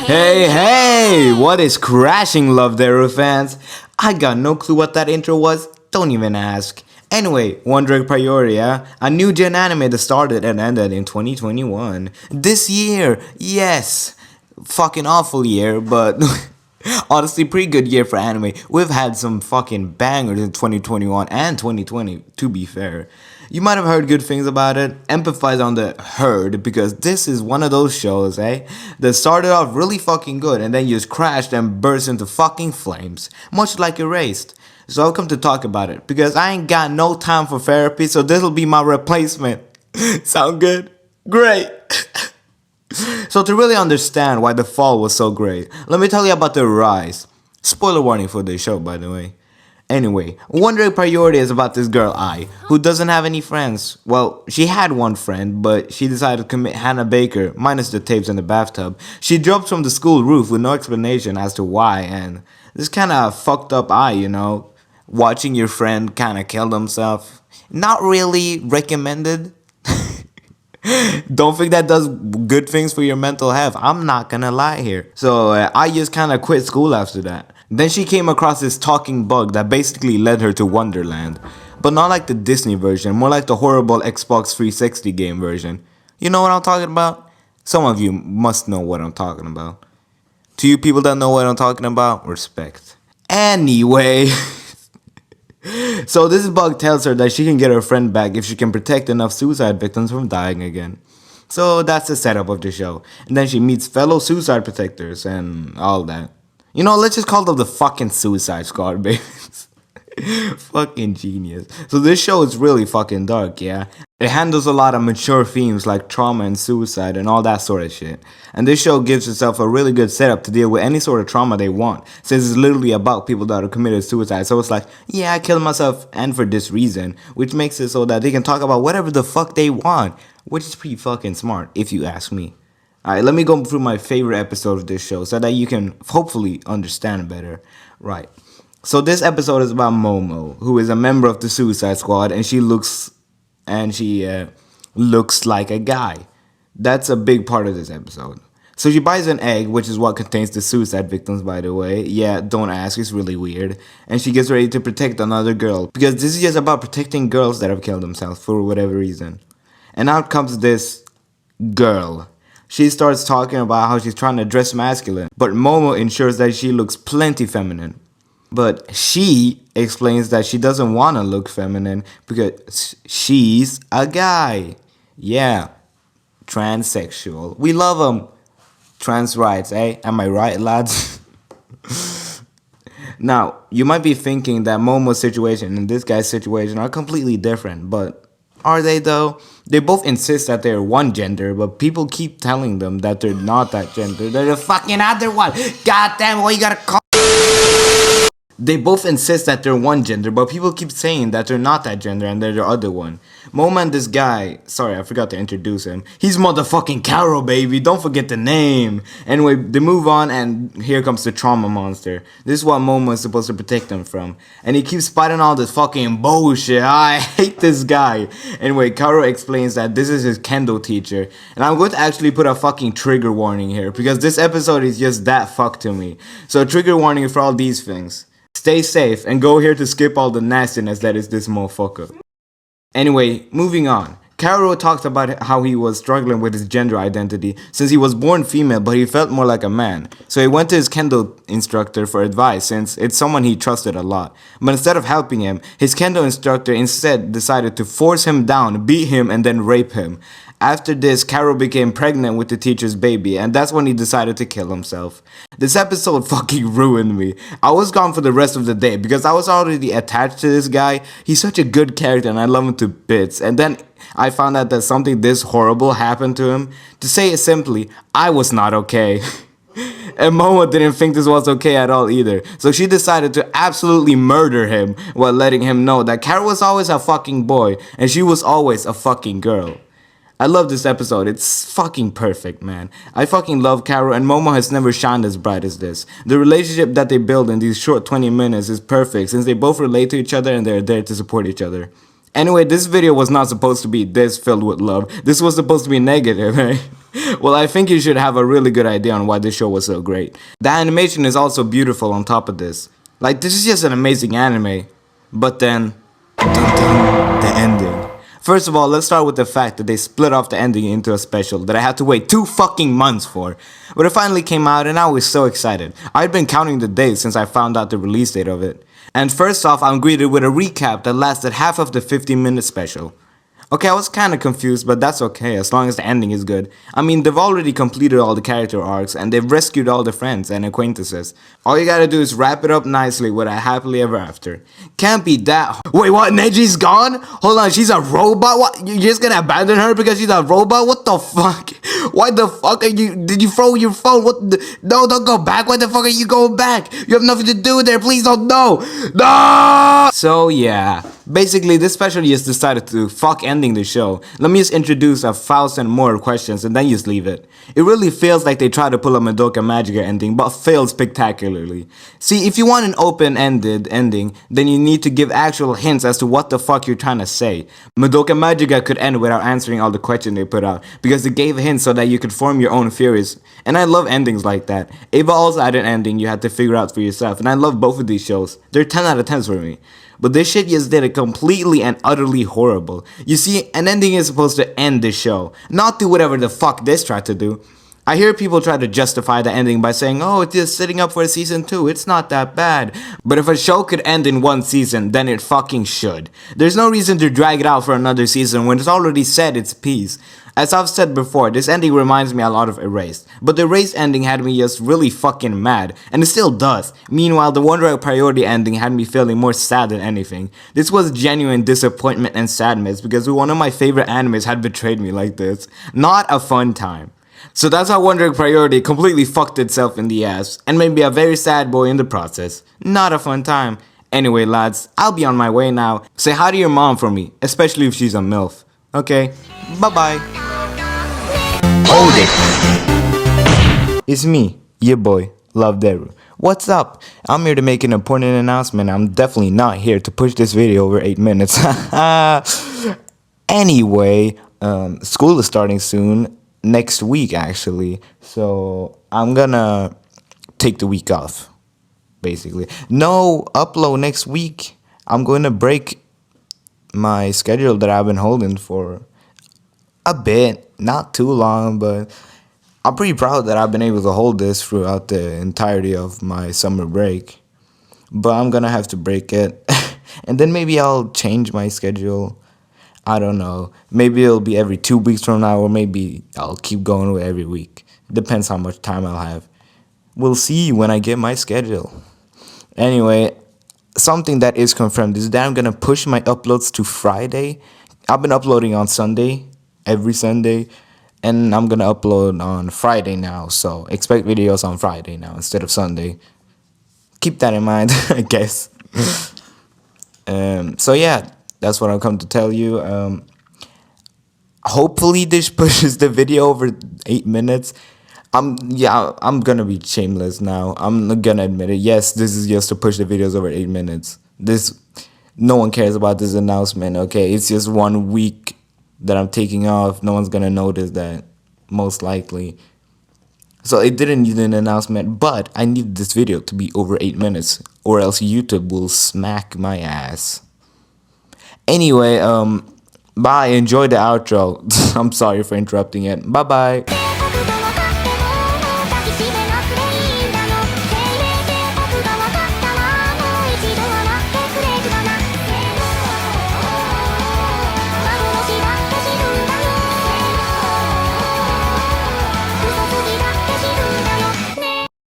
Hey, what is crashing, Lovederu fans? I got no clue what that intro was, don't even ask. Anyway, One Direct Priority, a new gen anime that started and ended in 2021. This year, yes, fucking awful year, but honestly pretty good year for anime. We've had some fucking bangers in 2021 and 2020, to be fair. You might have heard good things about it, empathize on the heard, because this is one of those shows, that started off really fucking good and then just crashed and burst into fucking flames, much like Erased. So I've come to talk about it, because I ain't got no time for therapy, so this'll be my replacement. Sound good? Great! So to really understand why the fall was so great, let me tell you about the rise. Spoiler warning for this show, by the way. Anyway, One Direct Priority is about this girl I, who doesn't have any friends. Well, she had one friend, but she decided to commit Hannah Baker, minus the tapes in the bathtub. She dropped from the school roof with no explanation as to why, and this kinda fucked up I, watching your friend kinda kill himself. Not really recommended. Don't think that does good things for your mental health. I'm not gonna lie here. So I just kinda quit school after that. Then she came across this talking bug that basically led her to Wonderland. But not like the Disney version, more like the horrible Xbox 360 game version. You know what I'm talking about? Some of you must know what I'm talking about. To you people that know what I'm talking about, respect. Anyway, so this bug tells her that she can get her friend back if she can protect enough suicide victims from dying again. So that's the setup of the show. And then she meets fellow suicide protectors and all that. Let's just call them the fucking Suicide Squad, babies. Fucking genius. So this show is really fucking dark, yeah? It handles a lot of mature themes like trauma and suicide and all that sort of shit. And this show gives itself a really good setup to deal with any sort of trauma they want, since it's literally about people that have committed suicide. So it's like, yeah, I killed myself and for this reason, which makes it so that they can talk about whatever the fuck they want, which is pretty fucking smart, if you ask me. Alright, let me go through my favorite episode of this show so that you can hopefully understand better. Right. So this episode is about Momo, who is a member of the Suicide Squad, and she looks like a guy. That's a big part of this episode. So she buys an egg, which is what contains the suicide victims, by the way. Yeah, don't ask, it's really weird. And she gets ready to protect another girl, because this is just about protecting girls that have killed themselves for whatever reason. And out comes this girl. She starts talking about how she's trying to dress masculine, but Momo ensures that she looks plenty feminine. But she explains that she doesn't want to look feminine because she's a guy. Yeah, transsexual. We love them. Trans rights, eh? Am I right, lads? Now, you might be thinking that Momo's situation and this guy's situation are completely different, but are they though? They both insist that they're one gender, but people keep telling them that they're not that gender. They're the fucking other one. God damn, what you gotta call? They both insist that they're one gender, but people keep saying that they're not that gender and they're the other one. Momo and this guy, sorry, I forgot to introduce him. He's motherfucking Carol, baby. Don't forget the name. Anyway, they move on and here comes the trauma monster. This is what Momo is supposed to protect them from. And he keeps spouting all this fucking bullshit. I hate this guy. Anyway, Carol explains that this is his kendo teacher. And I'm going to actually put a fucking trigger warning here, because this episode is just that fucked to me. So trigger warning for all these things. Stay safe and go here to skip all the nastiness that is this motherfucker. Anyway, moving on. Karo talked about how he was struggling with his gender identity since he was born female but he felt more like a man. So he went to his kendo instructor for advice since it's someone he trusted a lot. But instead of helping him, his kendo instructor instead decided to force him down, beat him, and then rape him. After this, Carol became pregnant with the teacher's baby, and that's when he decided to kill himself. This episode fucking ruined me. I was gone for the rest of the day because I was already attached to this guy. He's such a good character and I love him to bits. And then I found out that something this horrible happened to him. To say it simply, I was not okay. And Momo didn't think this was okay at all either. So she decided to absolutely murder him while letting him know that Carol was always a fucking boy and she was always a fucking girl. I love this episode. It's fucking perfect, man. I fucking love Carol, and Momo has never shined as bright as this. The relationship that they build in these short 20 minutes is perfect since they both relate to each other and they're there to support each other. Anyway, this video was not supposed to be this filled with love. This was supposed to be negative, eh? Well, I think you should have a really good idea on why this show was so great. The animation is also beautiful on top of this. Like, this is just an amazing anime. But then, dun dun, the ending. First of all, let's start with the fact that they split off the ending into a special that I had to wait 2 fucking months for. But it finally came out and I was so excited. I'd been counting the days since I found out the release date of it. And first off, I'm greeted with a recap that lasted half of the 15-minute special. Okay, I was kinda confused, but that's okay as long as the ending is good. I mean, they've already completed all the character arcs and they've rescued all the friends and acquaintances. All you gotta do is wrap it up nicely with a happily ever after. Can't be that. Wait, what? Neji's gone? Hold on, she's a robot? What? You're just gonna abandon her because she's a robot? What the fuck? Why the fuck are you? Did you throw your phone? What? No, don't go back. Why the fuck are you going back? You have nothing to do there. Please don't. No. No! So, yeah. Basically, this special just decided to fuck ending the show. Let me just introduce 1,000 more questions and then just leave it. It really feels like they tried to pull a Madoka Magica ending, but failed spectacularly. See, if you want an open-ended ending, then you need to give actual hints as to what the fuck you're trying to say. Madoka Magica could end without answering all the questions they put out, because they gave hints so that you could form your own theories. And I love endings like that. Eva also had an ending you had to figure out for yourself, and I love both of these shows. They're 10 out of 10s for me. But this shit just did it completely and utterly horrible. You see, an ending is supposed to end the show, not do whatever the fuck this tried to do. I hear people try to justify the ending by saying, oh, it's just sitting up for a season 2, it's not that bad. But if a show could end in one season, then it fucking should. There's no reason to drag it out for another season when it's already said its piece. As I've said before, this ending reminds me a lot of Erased, but the Erased ending had me just really fucking mad, and it still does. Meanwhile, the Wonder Egg Priority ending had me feeling more sad than anything. This was genuine disappointment and sadness because one of my favorite animes had betrayed me like this. Not a fun time. So that's how Wonder Egg Priority completely fucked itself in the ass, and made me a very sad boy in the process. Not a fun time. Anyway lads, I'll be on my way now. Say hi to your mom for me, especially if she's a MILF. Okay, bye bye. Hold it! It's me, your boy, Lovederu. What's up? I'm here to make an important announcement. I'm definitely not here to push this video over 8 minutes. Anyway, school is starting soon. Next week, actually. So, I'm gonna take the week off, basically. No upload next week. I'm going to break my schedule that I've been holding for a bit, not too long, but I'm pretty proud that I've been able to hold this throughout the entirety of my summer break. But I'm gonna have to break it, and then maybe I'll change my schedule. I don't know. Maybe it'll be every 2 weeks from now, or maybe I'll keep going with every week. Depends how much time I'll have. We'll see when I get my schedule. Anyway, something that is confirmed is that I'm gonna push my uploads to Friday. I've been uploading on Sunday, every Sunday, and I'm gonna upload on Friday now. So expect videos on Friday now instead of Sunday. Keep that in mind, I guess. So yeah, that's what I've come to tell you. Hopefully this pushes the video over 8 minutes. I'm gonna be shameless now. I'm gonna admit it. Yes, this is just to push the videos over 8 minutes. No one cares about this announcement, okay? It's just 1 week that I'm taking off. No one's gonna notice that, most likely. So it didn't need an announcement, but I need this video to be over 8 minutes, or else YouTube will smack my ass. Anyway, bye. Enjoy the outro. I'm sorry for interrupting it. Bye bye.